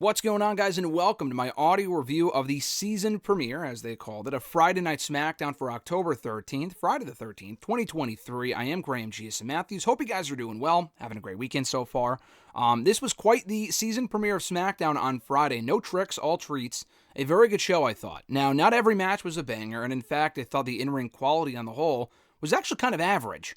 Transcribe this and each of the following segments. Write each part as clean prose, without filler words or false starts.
What's going on, guys, and welcome to my audio review of the season premiere, as they called it, of Friday Night SmackDown for October 13th, Friday the 13th, 2023. I am Graham G.S. Matthews. Hope you guys are doing well, having a great weekend so far. This was quite the season premiere of SmackDown on Friday. No tricks, all treats. A very good show, I thought. Now, not every match was a banger, and in fact, I thought the in-ring quality on the whole was actually kind of average.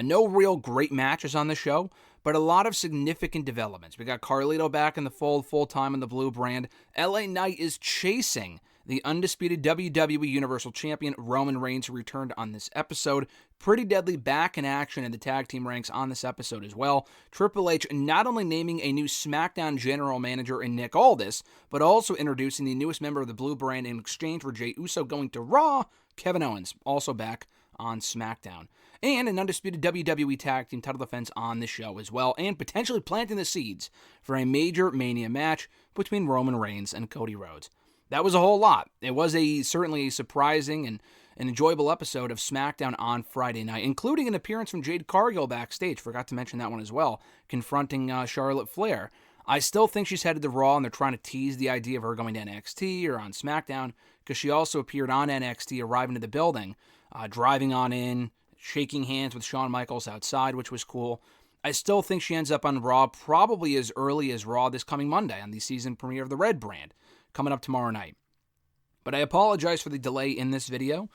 No real great matches on the show, but a lot of significant developments. We got Carlito back in the fold full-time in the blue brand. LA Knight is chasing the undisputed WWE Universal Champion Roman Reigns, who returned on this episode. Pretty Deadly back in action in the tag team ranks on this episode as well. Triple H not only naming a new SmackDown general manager in Nick Aldis, but also introducing the newest member of the blue brand in exchange for Jey Uso going to Raw. Kevin Owens, also back on SmackDown. And an undisputed WWE Tag Team title defense on the show as well, and potentially planting the seeds for a major Mania match between Roman Reigns and Cody Rhodes. That was a whole lot. It was certainly a surprising and an enjoyable episode of SmackDown on Friday night, including an appearance from Jade Cargill backstage. Forgot to mention that one as well, confronting Charlotte Flair. I still think she's headed to Raw, and they're trying to tease the idea of her going to NXT or on SmackDown, because she also appeared on NXT, arriving to the building, driving on in, shaking hands with Shawn Michaels outside, which was cool. I still think she ends up on Raw probably as early as Raw this coming Monday on the season premiere of the Red brand, coming up tomorrow night. But I apologize for the delay in this video.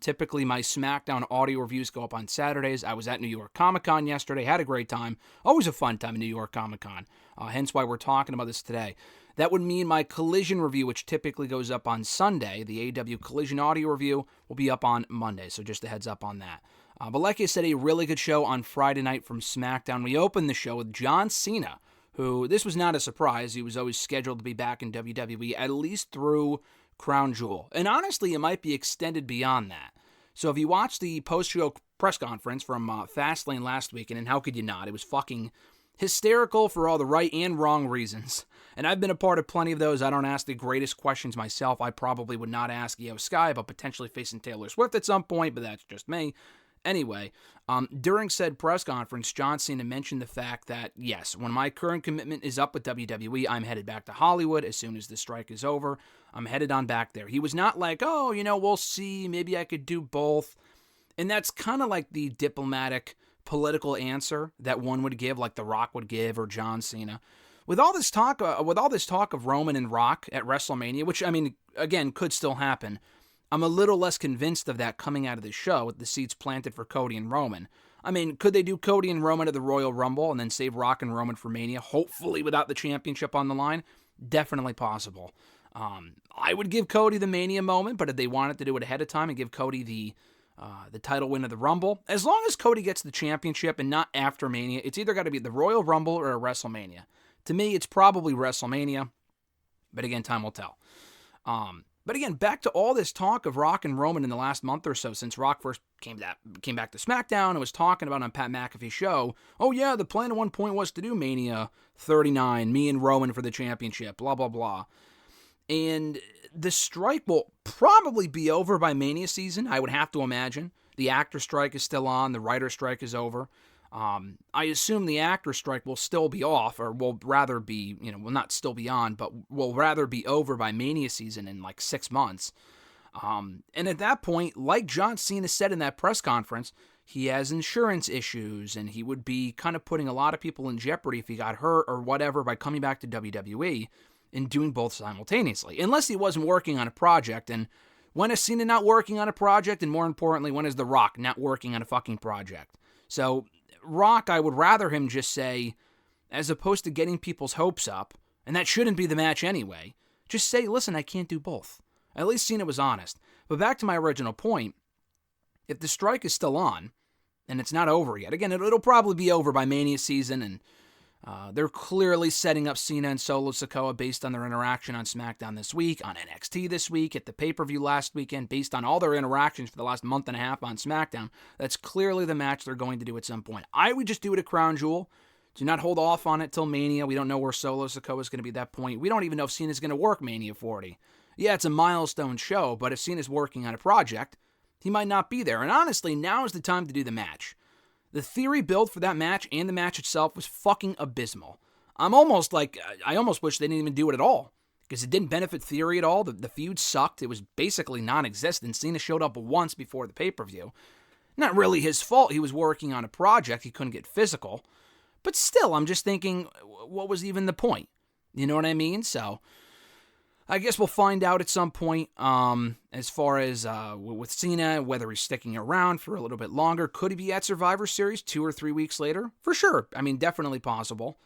Typically, my SmackDown audio reviews go up on Saturdays. I was at New York Comic-Con yesterday, had a great time. Always a fun time in New York Comic-Con, hence why we're talking about this today. That would mean my Collision review, which typically goes up on Sunday, the AEW Collision audio review, will be up on Monday, so just a heads up on that. But like I said, a really good show on Friday night from SmackDown. We opened the show with John Cena, who, this was not a surprise, he was always scheduled to be back in WWE, at least through Crown Jewel. And honestly, it might be extended beyond that. So if you watch the post-show press conference from Fastlane last weekend, and how could you not? It was fucking hysterical for all the right and wrong reasons. And I've been a part of plenty of those. I don't ask the greatest questions myself. I probably would not ask Io Sky about potentially facing Taylor Swift at some point, but that's just me. Anyway, during said press conference, John Cena mentioned the fact that, yes, when my current commitment is up with WWE, I'm headed back to Hollywood as soon as the strike is over. I'm headed on back there. He was not like, oh, we'll see, maybe I could do both. And that's kind of like the diplomatic political answer that one would give, like The Rock would give or John Cena. With all this talk of Roman and Rock at WrestleMania, which, I mean, again, could still happen, I'm a little less convinced of that coming out of the show with the seeds planted for Cody and Roman. I mean, could they do Cody and Roman at the Royal Rumble and then save Rock and Roman for Mania, hopefully without the championship on the line? Definitely possible. I would give Cody the Mania moment, but if they wanted to do it ahead of time and give Cody the title win of the Rumble, as long as Cody gets the championship and not after Mania, it's either got to be the Royal Rumble or a WrestleMania. To me, it's probably WrestleMania, but again, time will tell. But again, back to all this talk of Rock and Roman in the last month or so since Rock first came back to SmackDown and was talking about on Pat McAfee's show, oh yeah, the plan at one point was to do Mania 39, me and Roman for the championship, blah, blah, blah. And the strike will probably be over by Mania season, I would have to imagine. The actor strike is still on, the writer strike is over. I assume the actor strike will still be off, or will rather be, will not still be on, but will rather be over by Mania season in like 6 months. And at that point, like John Cena said in that press conference, he has insurance issues, and he would be kind of putting a lot of people in jeopardy if he got hurt or whatever by coming back to WWE and doing both simultaneously, unless he wasn't working on a project. And when is Cena not working on a project? And more importantly, when is The Rock not working on a fucking project? So Rock, I would rather him just say, as opposed to getting people's hopes up, and that shouldn't be the match anyway, just say, listen, I can't do both. At least Cena was honest. But back to my original point, if the strike is still on, and it's not over yet, again, it'll probably be over by Mania season, and they're clearly setting up Cena and Solo Sikoa based on their interaction on SmackDown this week, on NXT this week, at the pay-per-view last weekend, based on all their interactions for the last month and a half on SmackDown. That's clearly the match they're going to do at some point. I would just do it at Crown Jewel. Do not hold off on it till Mania. We don't know where Solo Sikoa is going to be at that point. We don't even know if Cena's going to work Mania 40. Yeah, it's a milestone show, but if Cena's working on a project, he might not be there. And honestly, now is the time to do the match. The Theory build for that match and the match itself was fucking abysmal. I almost wish they didn't even do it at all, because it didn't benefit Theory at all. The feud sucked. It was basically non-existent. Cena showed up once before the pay-per-view. Not really his fault. He was working on a project. He couldn't get physical. But still, I'm just thinking, what was even the point? You know what I mean? So I guess we'll find out at some point as far as with Cena, whether he's sticking around for a little bit longer. Could he be at Survivor Series 2 or 3 weeks later? For sure. I mean, definitely possible.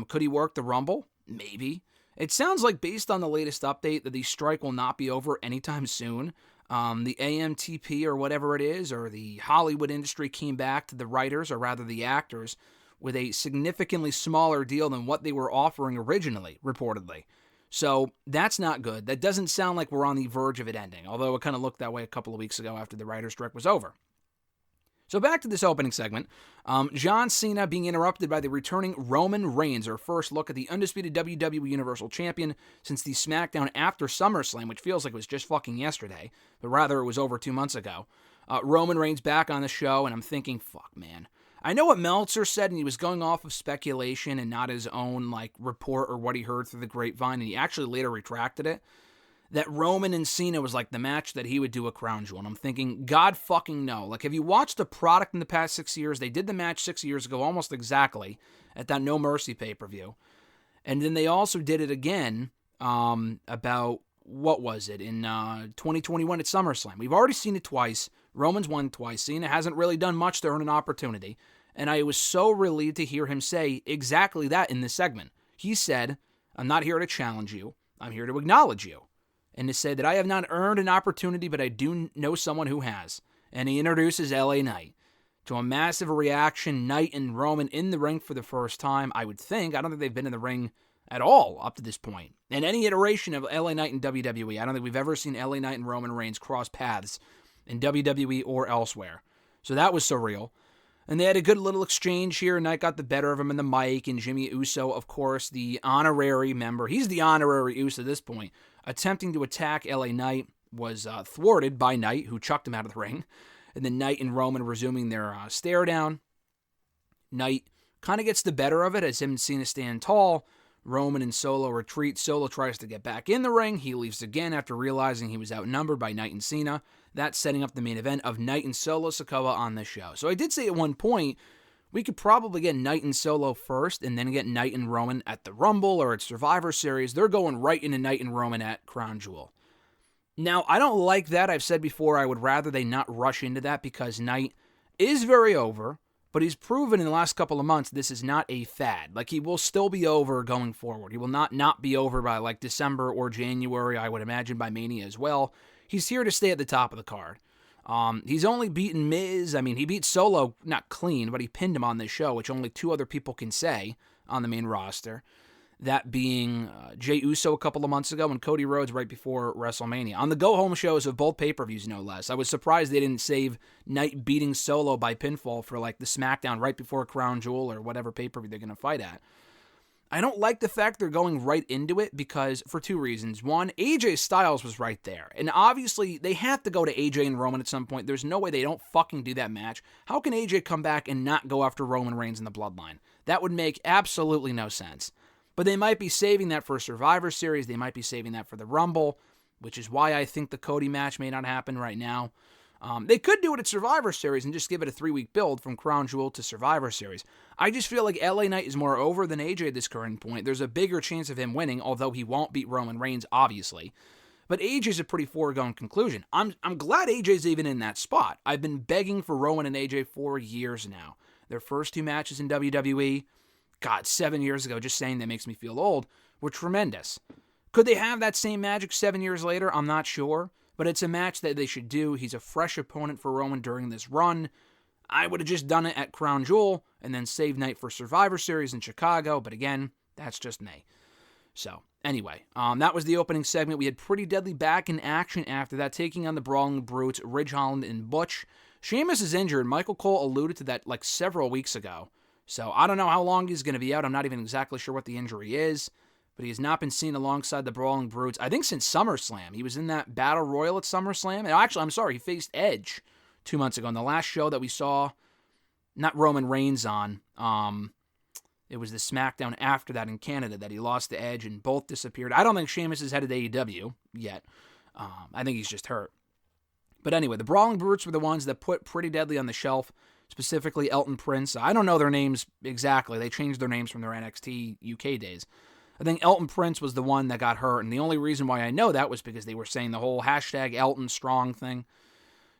Could he work the Rumble? Maybe. It sounds like, based on the latest update, that the strike will not be over anytime soon. The AMTP or whatever it is, or the Hollywood industry, came back to the writers, or rather the actors, with a significantly smaller deal than what they were offering originally, reportedly. So that's not good. That doesn't sound like we're on the verge of it ending, although it kind of looked that way a couple of weeks ago after the writer's strike was over. So back to this opening segment. John Cena being interrupted by the returning Roman Reigns, our first look at the undisputed WWE Universal Champion since the SmackDown after SummerSlam, which feels like it was just fucking yesterday, but rather it was over 2 months ago. Roman Reigns back on the show, and I'm thinking, fuck, man. I know what Meltzer said, and he was going off of speculation and not his own report or what he heard through the grapevine, and he actually later retracted it, that Roman and Cena was the match that he would do a crown jewel. And I'm thinking, God fucking no. Have you watched the product in the past 6 years? They did the match 6 years ago, almost exactly, at that No Mercy pay-per-view. And then they also did it again about, what was it, in 2021 at SummerSlam. We've already seen it twice. Roman's won twice. Cena hasn't really done much to earn an opportunity. And I was so relieved to hear him say exactly that in this segment. He said, I'm not here to challenge you. I'm here to acknowledge you. And to say that I have not earned an opportunity, but I do know someone who has. And he introduces LA Knight to a massive reaction. Knight and Roman in the ring for the first time, I would think. I don't think they've been in the ring at all up to this point. In any iteration of LA Knight and WWE, I don't think we've ever seen LA Knight and Roman Reigns cross paths in WWE or elsewhere. So that was surreal. And they had a good little exchange here. Knight got the better of him in the mic, and Jey Uso, of course, the honorary member. He's the honorary Uso at this point. Attempting to attack LA Knight was thwarted by Knight, who chucked him out of the ring. And then Knight and Roman resuming their stare down. Knight kind of gets the better of it as him and Cena stand tall. Roman and Solo retreat. Solo tries to get back in the ring. He leaves again after realizing he was outnumbered by Knight and Cena. That's setting up the main event of Knight and Solo Sikoa on this show. So I did say at one point, we could probably get Knight and Solo first and then get Knight and Roman at the Rumble or at Survivor Series. They're going right into Knight and Roman at Crown Jewel. Now, I don't like that. I've said before I would rather they not rush into that because Knight is very over, but he's proven in the last couple of months this is not a fad. He will still be over going forward. He will not be over by December or January, I would imagine by Mania as well. He's here to stay at the top of the card. He's only beaten Miz. I mean, he beat Solo, not clean, but he pinned him on this show, which only 2 other people can say on the main roster. That being Jey Uso a couple of months ago and Cody Rhodes right before WrestleMania. On the go-home shows of both pay-per-views, no less. I was surprised they didn't save Knight beating Solo by pinfall for the SmackDown right before Crown Jewel or whatever pay-per-view they're going to fight at. I don't like the fact they're going right into it because, for 2 reasons. One, AJ Styles was right there. And obviously, they have to go to AJ and Roman at some point. There's no way they don't fucking do that match. How can AJ come back and not go after Roman Reigns in the Bloodline? That would make absolutely no sense. But they might be saving that for Survivor Series. They might be saving that for the Rumble, which is why I think the Cody match may not happen right now. They could do it at Survivor Series and just give it a 3-week build from Crown Jewel to Survivor Series. I just feel like LA Knight is more over than AJ at this current point. There's a bigger chance of him winning, although he won't beat Roman Reigns, obviously. But AJ's a pretty foregone conclusion. I'm glad AJ's even in that spot. I've been begging for Roman and AJ for years now. Their first 2 matches in WWE, God, 7 years ago, just saying that makes me feel old, were tremendous. Could they have that same magic 7 years later? I'm not sure. But it's a match that they should do. He's a fresh opponent for Roman during this run. I would have just done it at Crown Jewel and then saved Knight for Survivor Series in Chicago. But again, that's just me. So, anyway, that was the opening segment. We had Pretty Deadly back in action after that, taking on the Brawling Brutes, Ridge Holland and Butch. Sheamus is injured. Michael Cole alluded to that several weeks ago. So, I don't know how long he's going to be out. I'm not even exactly sure what the injury is. But he has not been seen alongside the Brawling Brutes, I think, since SummerSlam. He was in that Battle Royal at SummerSlam. And actually, I'm sorry, he faced Edge 2 months ago. In the last show that we saw, not Roman Reigns on, It was the SmackDown after that in Canada that he lost to Edge and both disappeared. I don't think Sheamus is headed to AEW yet. I think he's just hurt. But anyway, the Brawling Brutes were the ones that put Pretty Deadly on the shelf, specifically Elton Prince. I don't know their names exactly. They changed their names from their NXT UK days. I think Elton Prince was the one that got hurt, and the only reason why I know that was because they were saying the whole hashtag Elton Strong thing.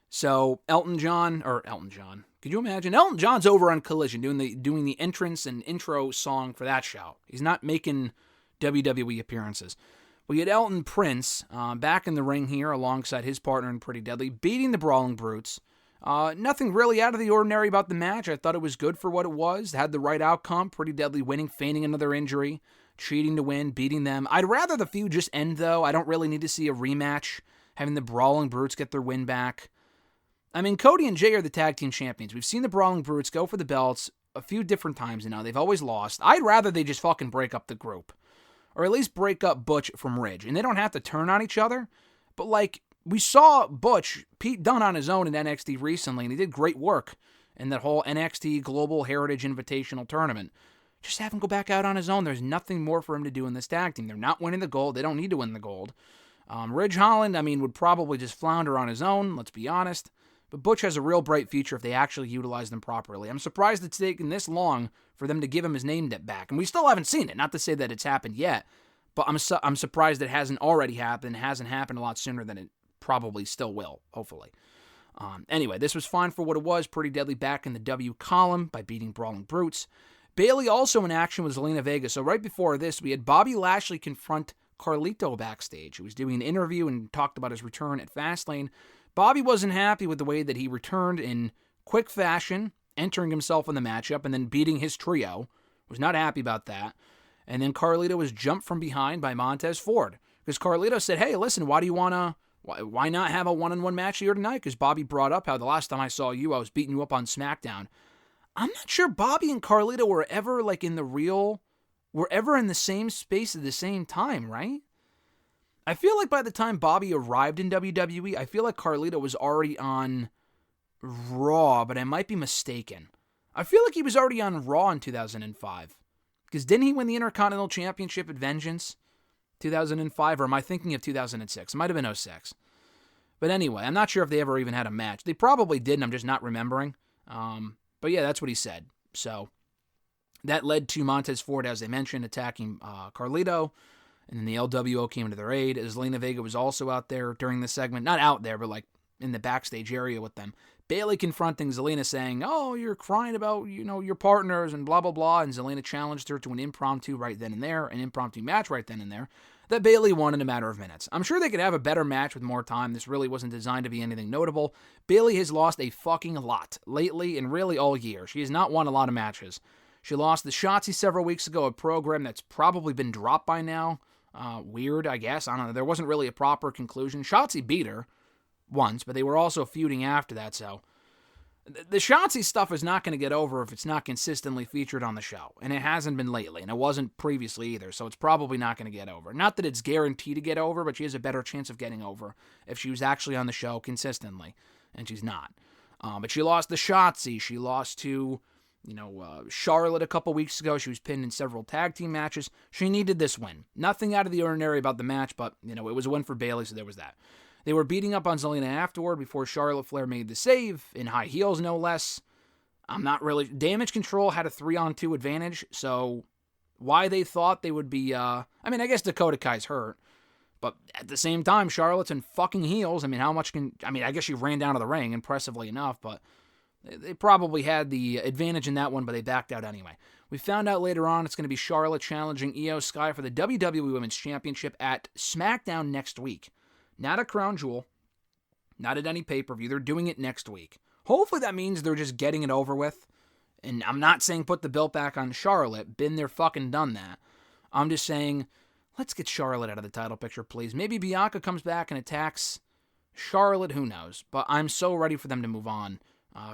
So Elton John, could you imagine? Elton John's over on Collision doing the entrance and intro song for that show. He's not making WWE appearances. We had Elton Prince back in the ring here alongside his partner in Pretty Deadly, beating the Brawling Brutes. Nothing really out of the ordinary about the match. I thought it was good for what it was. It had the right outcome. Pretty Deadly winning, feigning another injury, cheating to win, beating them. I'd rather the feud just end, though. I don't really need to see a rematch, having the Brawling Brutes get their win back. I mean, Cody and Jey are the tag team champions. We've seen the Brawling Brutes go for the belts a few different times now. They've always lost. I'd rather they just fucking break up the group. Or at least break up Butch from Ridge. And they don't have to turn on each other. But, like, we saw Pete Dunne on his own in NXT recently, and he did great work in that whole NXT Global Heritage Invitational Tournament. Just have him go back out on his own. There's nothing more for him to do in this tag team. They're not winning the gold. They don't need to win the gold. Ridge Holland, would probably just flounder on his own, let's be honest. But Butch has a real bright future if they actually utilize them properly. I'm surprised it's taken this long for them to give him his name back. And we still haven't seen it. Not to say that it's happened yet, but I'm surprised it hasn't already happened. It hasn't happened a lot sooner than it probably still will, hopefully. Anyway, this was fine for what it was. Pretty Deadly back in the W column by beating Brawling Brutes. Bayley also in action with Zelina Vega. So right before this, we had Bobby Lashley confront Carlito backstage. He was doing an interview and talked about his return at Fastlane. Bobby wasn't happy with the way that he returned in quick fashion, entering himself in the matchup and then beating his trio. Was not happy about that. And then Carlito was jumped from behind by Montez Ford. Because Carlito said, hey, listen, why not have a one-on-one match here tonight? Because Bobby brought up how the last time I saw you, I was beating you up on SmackDown. I'm not sure Bobby and Carlito were ever in the same space at the same time, right? I feel like by the time Bobby arrived in WWE, I feel like Carlito was already on Raw, but I might be mistaken. I feel like he was already on Raw in 2005. Because didn't he win the Intercontinental Championship at Vengeance 2005? Or am I thinking of 2006? It might have been 06. But anyway, I'm not sure if they ever even had a match. They probably did, and I'm just not remembering. But yeah, that's what he said. So that led to Montez Ford, as I mentioned, attacking Carlito. And then the LWO came to their aid. Zelina Vega was also out there during the segment. Not out there, but like in the backstage area with them. Bayley confronting Zelina saying, oh, you're crying about, your partners and blah, blah, blah. And Zelina challenged her to an impromptu right then and there, an impromptu match right then and there, that Bayley won in a matter of minutes. I'm sure they could have a better match with more time. This really wasn't designed to be anything notable. Bayley has lost a fucking lot lately and really all year. She has not won a lot of matches. She lost the Shotzi several weeks ago, a program that's probably been dropped by now. Weird, I guess. I don't know. There wasn't really a proper conclusion. Shotzi beat her once, but they were also feuding after that, so the Shotzi stuff is not going to get over if it's not consistently featured on the show, and it hasn't been lately, and it wasn't previously either, so it's probably not going to get over. Not that it's guaranteed to get over, but she has a better chance of getting over if she was actually on the show consistently, and she's not. But she lost to Shotzi. She lost to Charlotte a couple weeks ago. She was pinned in several tag team matches. She needed this win. Nothing out of the ordinary about the match, but, it was a win for Bayley, so there was that. They were beating up on Zelina afterward before Charlotte Flair made the save, in high heels no less. Damage Control had a 3-on-2 advantage, so why they thought they would be, I guess Dakota Kai's hurt, but at the same time, Charlotte's in fucking heels. I guess she ran down to the ring, impressively enough, but they probably had the advantage in that one, but they backed out anyway. We found out later on it's going to be Charlotte challenging Io Sky for the WWE Women's Championship at SmackDown next week. Not at Crown Jewel, not at any pay-per-view. They're doing it next week. Hopefully that means they're just getting it over with. And I'm not saying put the belt back on Charlotte. Been there, fucking done that. I'm just saying, let's get Charlotte out of the title picture, please. Maybe Bianca comes back and attacks Charlotte. Who knows? But I'm so ready for them to move on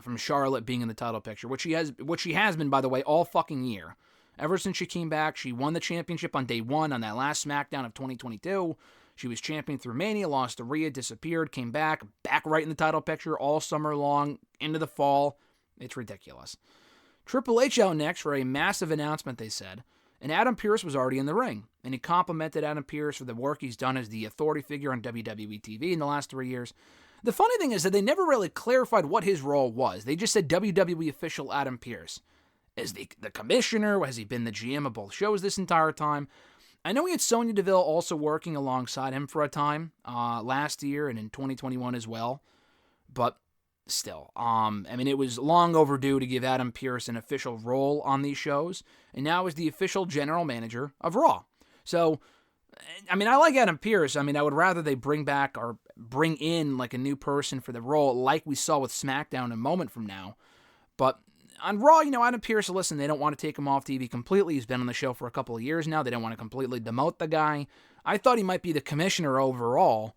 from Charlotte being in the title picture, which she has been, by the way, all fucking year. Ever since she came back, she won the championship on day one on that last SmackDown of 2022. She was champion through Mania, lost to Rhea, disappeared, came back right in the title picture all summer long, into the fall. It's ridiculous. Triple H out next for a massive announcement, they said, and Adam Pearce was already in the ring, and he complimented Adam Pearce for the work he's done as the authority figure on WWE TV in the last 3 years. The funny thing is that they never really clarified what his role was. They just said WWE official Adam Pearce. Is the commissioner? Has he been the GM of both shows this entire time? I know he had Sonya Deville also working alongside him for a time last year and in 2021 as well, but still, it was long overdue to give Adam Pearce an official role on these shows, and now is the official general manager of Raw. So, I like Adam Pearce. I would rather they bring back or bring in like a new person for the role, like we saw with SmackDown a moment from now. But on Raw, Adam Pearce, listen, they don't want to take him off TV completely. He's been on the show for a couple of years now. They don't want to completely demote the guy. I thought he might be the commissioner overall,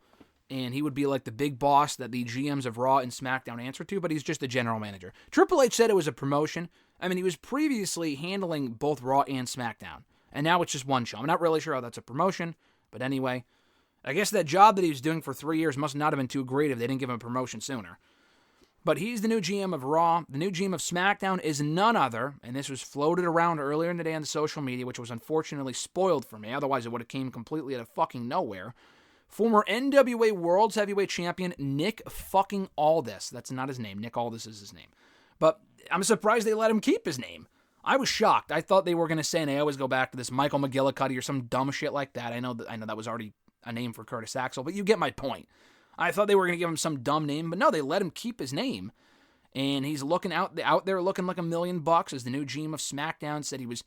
and he would be like the big boss that the GMs of Raw and SmackDown answer to, but he's just a general manager. Triple H said it was a promotion. He was previously handling both Raw and SmackDown, and now it's just one show. I'm not really sure how that's a promotion, but anyway, I guess that job that he was doing for 3 years must not have been too great if they didn't give him a promotion sooner. But he's the new GM of Raw. The new GM of SmackDown is none other, and this was floated around earlier in the day on the social media, which was unfortunately spoiled for me. Otherwise, it would have came completely out of fucking nowhere. Former NWA World's Heavyweight Champion Nick fucking Aldis. That's not his name. Nick Aldis is his name. But I'm surprised they let him keep his name. I was shocked. I thought they were going to say, and I always go back to this Michael McGillicuddy or some dumb shit like that. I know that was already a name for Curtis Axel, but you get my point. I thought they were going to give him some dumb name, but no, they let him keep his name. And he's looking out there looking like $1 million as the new GM of SmackDown. Said he was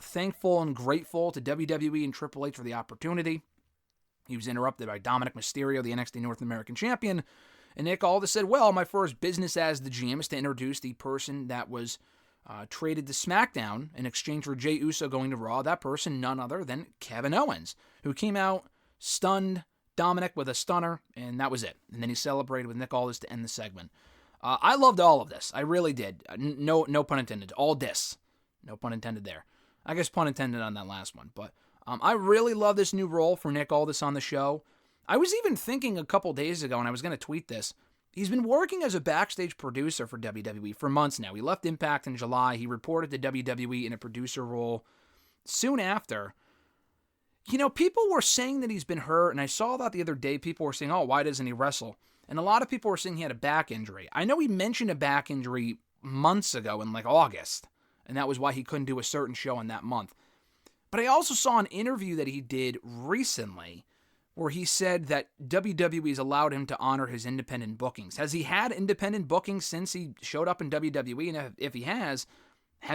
thankful and grateful to WWE and Triple H for the opportunity. He was interrupted by Dominic Mysterio, the NXT North American Champion. And Nick Aldis said, well, my first business as the GM is to introduce the person that was traded to SmackDown in exchange for Jey Uso going to Raw. That person, none other than Kevin Owens, who came out, stunned Dominic with a stunner, and that was it. And then he celebrated with Nick Aldis to end the segment. I loved all of this. I really did. No pun intended. All this. No pun intended there. I guess pun intended on that last one. But I really love this new role for Nick Aldis on the show. I was even thinking a couple days ago, and I was going to tweet this, he's been working as a backstage producer for WWE for months now. He left Impact in July. He reported to WWE in a producer role soon after. People were saying that he's been hurt, and I saw that the other day. People were saying, oh, why doesn't he wrestle? And a lot of people were saying he had a back injury. I know he mentioned a back injury months ago in like August, and that was why he couldn't do a certain show in that month. But I also saw an interview that he did recently where he said that WWE's allowed him to honor his independent bookings. Has he had independent bookings since he showed up in WWE? And if he has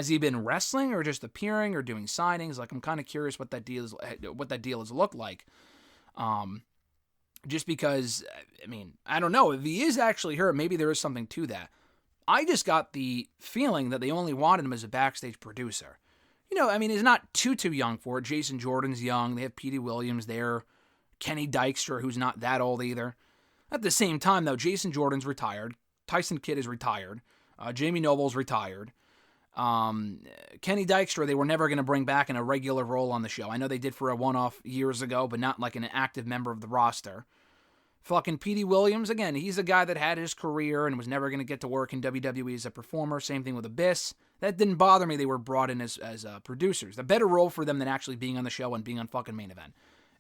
he been wrestling or just appearing or doing signings? Like, I'm kind of curious what that deal has looked like. Just because, I don't know. If he is actually hurt, maybe there is something to that. I just got the feeling that they only wanted him as a backstage producer. He's not too young for it. Jason Jordan's young. They have Petey Williams there. Kenny Dykstra, who's not that old either. At the same time, though, Jason Jordan's retired. Tyson Kidd is retired. Jamie Noble's retired. Kenny Dykstra, they were never going to bring back in a regular role on the show. I know they did for a one-off years ago, but not like an active member of the roster. Fucking Petey Williams, again, he's a guy that had his career and was never going to get to work in WWE as a performer. Same thing with Abyss. That didn't bother me. They were brought in as producers. A better role for them than actually being on the show and being on fucking Main Event.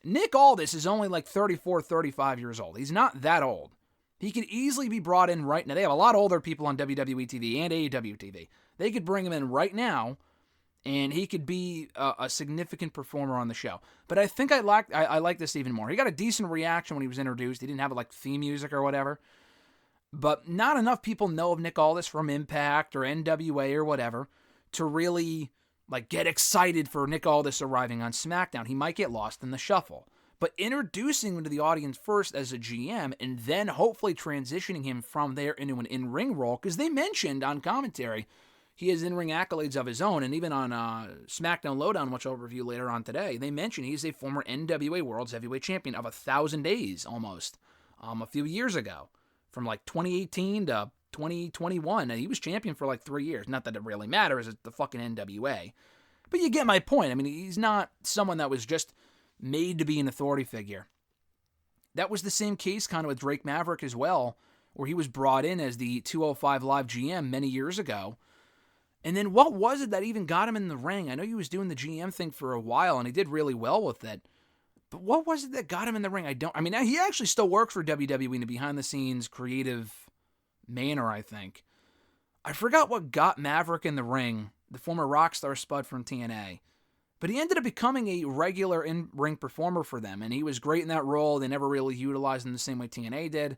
Nick Aldis is only like 34, 35 years old. He's not that old. He could easily be brought in right now. They have a lot older people on WWE TV and AEW TV. They could bring him in right now, and he could be a significant performer on the show. But I think I like this even more. He got a decent reaction when he was introduced. He didn't have like theme music or whatever. But not enough people know of Nick Aldis from Impact or NWA or whatever to really like get excited for Nick Aldis arriving on SmackDown. He might get lost in the shuffle. But introducing him to the audience first as a GM and then hopefully transitioning him from there into an in-ring role, because they mentioned on commentary he has in-ring accolades of his own, and even on SmackDown Lowdown, which I'll review later on today, they mentioned he's a former NWA World's Heavyweight Champion of 1,000 days almost a few years ago, from like 2018 to 2021, and he was champion for like 3 years. Not that it really matters, it's the fucking NWA. But you get my point. He's not someone that was just made to be an authority figure. That was the same case kind of with Drake Maverick as well, where he was brought in as the 205 Live GM many years ago. And then what was it that even got him in the ring? I know he was doing the GM thing for a while, and he did really well with it. But what was it that got him in the ring? He actually still works for WWE in a behind-the-scenes creative manner, I think. I forgot what got Maverick in the ring, the former Rockstar Spud from TNA. But he ended up becoming a regular in-ring performer for them, and he was great in that role. They never really utilized him the same way TNA did.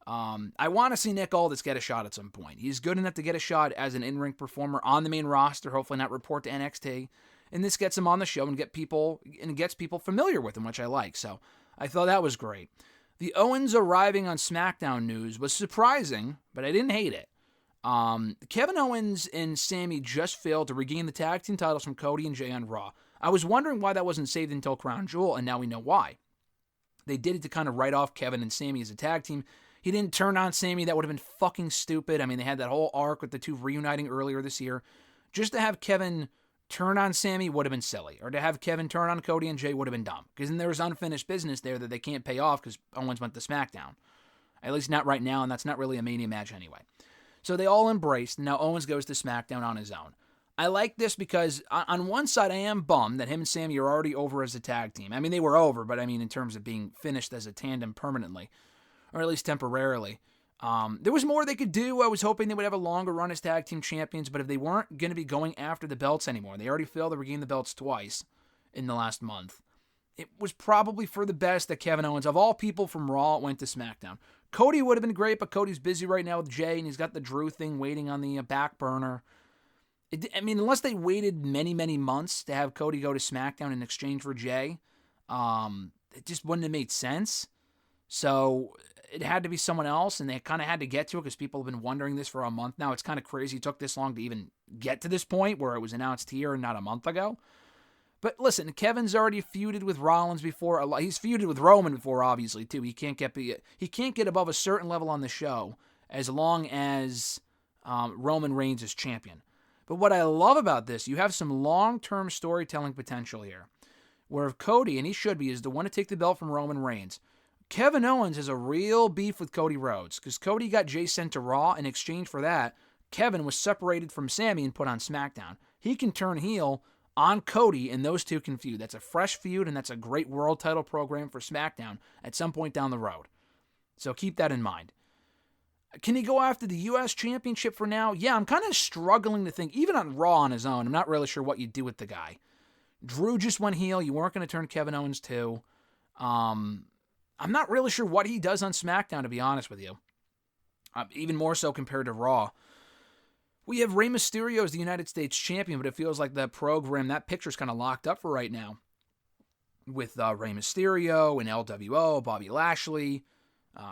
I want to see Nick Aldis get a shot at some point. He's good enough to get a shot as an in-ring performer on the main roster, hopefully not report to NXT. And this gets him on the show and gets people familiar with him, which I like. So I thought that was great. The Owens arriving on SmackDown news was surprising, but I didn't hate it. Kevin Owens and Sami just failed to regain the tag team titles from Cody and Jey on Raw. I was wondering why that wasn't saved until Crown Jewel, and now we know why. They did it to kind of write off Kevin and Sami as a tag team. He didn't turn on Sami. That would have been fucking stupid. I mean, they had that whole arc with the two reuniting earlier this year. Just to have Kevin turn on Sami would have been silly. Or to have Kevin turn on Cody and Jey would have been dumb. Because then there was unfinished business there that they can't pay off because Owens went to SmackDown. At least not right now, and that's not really a Mania match anyway. So they all embraced, and now Owens goes to SmackDown on his own. I like this because on one side I am bummed that him and Sami are already over as a tag team. I mean, they were over, but I mean in terms of being finished as a tandem permanently. Or at least temporarily. There was more they could do. I was hoping they would have a longer run as tag team champions, but if they weren't going to be going after the belts anymore, they already failed to regain the belts twice in the last month, it was probably for the best that Kevin Owens, of all people from Raw, went to SmackDown. Cody would have been great, but Cody's busy right now with Jey, and he's got the Drew thing waiting on the back burner. Unless they waited many, many months to have Cody go to SmackDown in exchange for Jey, it just wouldn't have made sense. So it had to be someone else, and they kind of had to get to it because people have been wondering this for a month now. It's kind of crazy it took this long to even get to this point where it was announced here and not a month ago. But listen, Kevin's already feuded with Rollins before. He's feuded with Roman before, obviously, too. He can't get above a certain level on the show as long as Roman Reigns is champion. But what I love about this, you have some long-term storytelling potential here, where if Cody, and he should be, is the one to take the belt from Roman Reigns, Kevin Owens has a real beef with Cody Rhodes, because Cody got Jey sent to Raw. In exchange for that, Kevin was separated from Sami and put on SmackDown. He can turn heel on Cody, and those two can feud. That's a fresh feud, and that's a great world title program for SmackDown at some point down the road. So keep that in mind. Can he go after the U.S. Championship for now? Yeah, I'm kind of struggling to think, even on Raw on his own, I'm not really sure what you do with the guy. Drew just went heel. You weren't going to turn Kevin Owens too. I'm not really sure what he does on SmackDown, to be honest with you. Even more so compared to Raw. We have Rey Mysterio as the United States Champion, but it feels like that program, that picture's kind of locked up for right now. With Rey Mysterio and LWO, Bobby Lashley,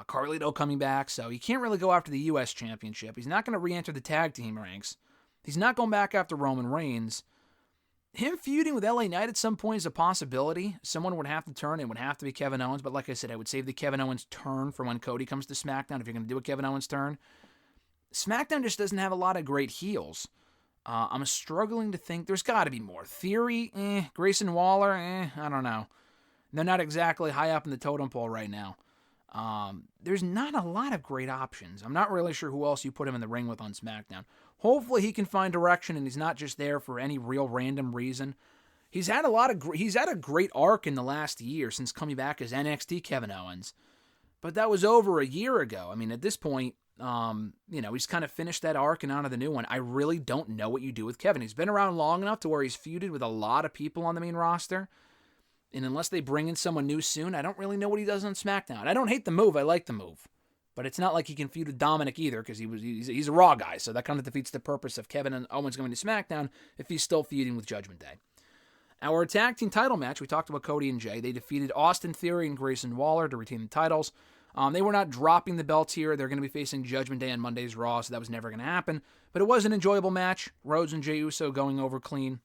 Carlito coming back, so he can't really go after the U.S. Championship. He's not going to re-enter the tag team ranks. He's not going back after Roman Reigns. Him feuding with LA Knight at some point is a possibility. Someone would have to turn. It would have to be Kevin Owens, but like I said, I would save the Kevin Owens turn for when Cody comes to SmackDown if you're going to do a Kevin Owens turn. SmackDown just doesn't have a lot of great heels. I'm struggling to think. There's got to be more. Theory, Grayson Waller, I don't know. They're not exactly high up in the totem pole right now. There's not a lot of great options. I'm not really sure who else you put him in the ring with on SmackDown. Hopefully he can find direction and he's not just there for any real random reason. He's had a great arc in the last year since coming back as NXT Kevin Owens. But that was over a year ago. I mean, at this point, he's kind of finished that arc and on to the new one. I really don't know what you do with Kevin. He's been around long enough to where he's feuded with a lot of people on the main roster. And unless they bring in someone new soon, I don't really know what he does on SmackDown. I don't hate the move. I like the move. But it's not like he can feud with Dominic either because he's a Raw guy. So that kind of defeats the purpose of Kevin and Owens going to SmackDown if he's still feuding with Judgment Day. Our tag team title match, we talked about Cody and Jey. They defeated Austin Theory and Grayson Waller to retain the titles. They were not dropping the belts here. They're going to be facing Judgment Day on Monday's Raw, so that was never going to happen. But it was an enjoyable match. Rhodes and Jey Uso going over clean.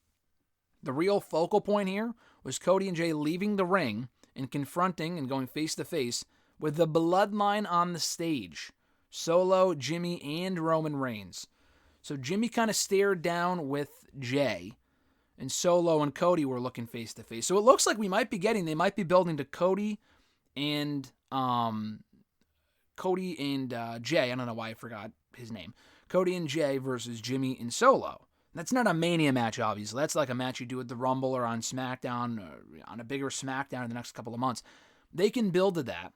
The real focal point here was Cody and Jey leaving the ring and confronting and going face-to-face with the Bloodline on the stage. Solo, Jimmy, and Roman Reigns. So Jimmy kind of stared down with Jey, and Solo and Cody were looking face-to-face. So it looks like they might be building to Cody and Jey. I don't know why I forgot his name. Cody and Jey versus Jimmy and Solo. That's not a Mania match, obviously. That's like a match you do at the Rumble or on SmackDown, or on a bigger SmackDown in the next couple of months. They can build to that.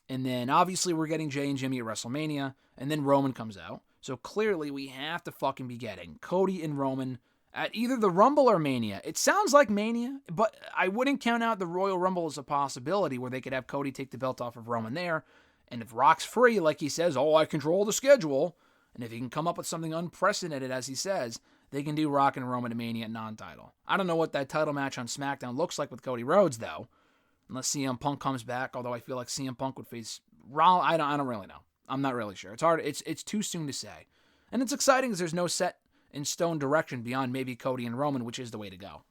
And then, obviously, we're getting Jey and Jimmy at WrestleMania, and then Roman comes out. So, clearly, we have to fucking be getting Cody and Roman at either the Rumble or Mania. It sounds like Mania, but I wouldn't count out the Royal Rumble as a possibility where they could have Cody take the belt off of Roman there. And if Rock's free, like he says, I control the schedule, and if he can come up with something unprecedented, as he says, they can do Rock and Roman at Mania at non-title. I don't know what that title match on SmackDown looks like with Cody Rhodes, though, unless CM Punk comes back, although I feel like CM Punk would face Rollins. I don't really know. I'm not really sure. It's hard. It's too soon to say. And it's exciting because there's no set in stone direction beyond maybe Cody and Roman, which is the way to go.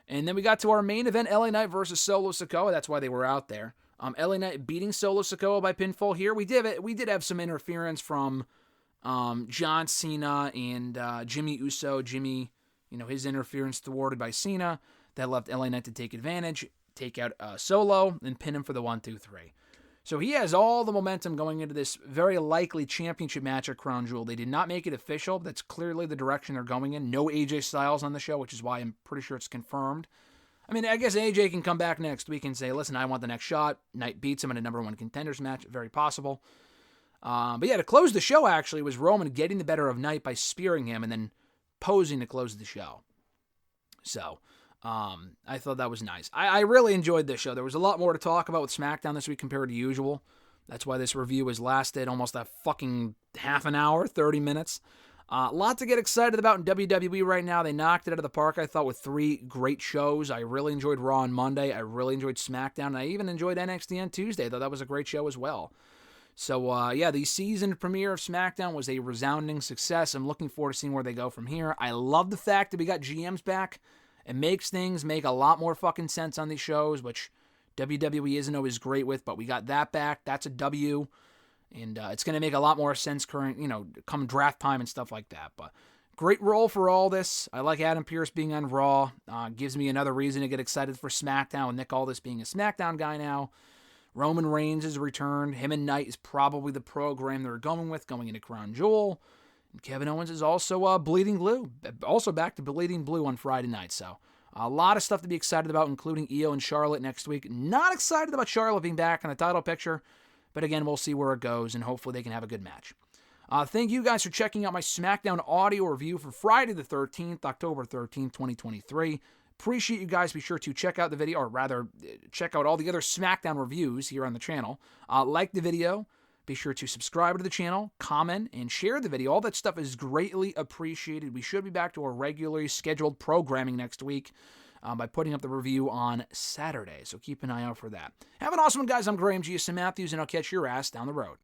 And then we got to our main event, LA Knight versus Solo Sikoa. That's why they were out there. LA Knight beating Solo Sikoa by pinfall here. We did have some interference from John Cena and Jimmy Uso. Jimmy, his interference thwarted by Cena. That left LA Knight to take advantage, take out Solo, and pin him for the 1-2-3. So he has all the momentum going into this very likely championship match at Crown Jewel. They did not make it official. That's clearly the direction they're going in. No AJ Styles on the show, which is why I'm pretty sure it's confirmed. I mean, I guess AJ can come back next week and say, listen, I want the next shot. Knight beats him in a number one contenders match. Very possible. But yeah, to close the show, actually, was Roman getting the better of Knight by spearing him and then posing to close the show. So, I thought that was nice. I really enjoyed this show. There was a lot more to talk about with SmackDown this week compared to usual. That's why this review has lasted almost a fucking half an hour, 30 minutes. A lot to get excited about in WWE right now. They knocked it out of the park, I thought, with 3 great shows. I really enjoyed Raw on Monday. I really enjoyed SmackDown. And I even enjoyed NXT on Tuesday. I thought that was a great show as well. So, the season premiere of SmackDown was a resounding success. I'm looking forward to seeing where they go from here. I love the fact that we got GMs back. It makes things make a lot more fucking sense on these shows, which WWE isn't always great with, but we got that back. That's a W. And it's going to make a lot more sense come draft time and stuff like that. But great role for all this. I like Adam Pearce being on Raw. Gives me another reason to get excited for SmackDown, with Nick Aldis being a SmackDown guy now. Roman Reigns has returned. Him and Knight is probably the program they're going with going into Crown Jewel. And Kevin Owens is also Bleeding Blue. Also back to Bleeding Blue on Friday night. So a lot of stuff to be excited about, including Io and Charlotte next week. Not excited about Charlotte being back in the title picture. But again, we'll see where it goes, and hopefully they can have a good match. Thank you guys for checking out my SmackDown audio review for Friday the 13th, October 13th, 2023. Appreciate you guys. Be sure to check out the video, or rather, check out all the other SmackDown reviews here on the channel. Like the video. Be sure to subscribe to the channel, comment, and share the video. All that stuff is greatly appreciated. We should be back to our regularly scheduled programming next week by putting up the review on Saturday. So keep an eye out for that. Have an awesome one, guys. I'm Graham G. Matthews, and I'll catch your ass down the road.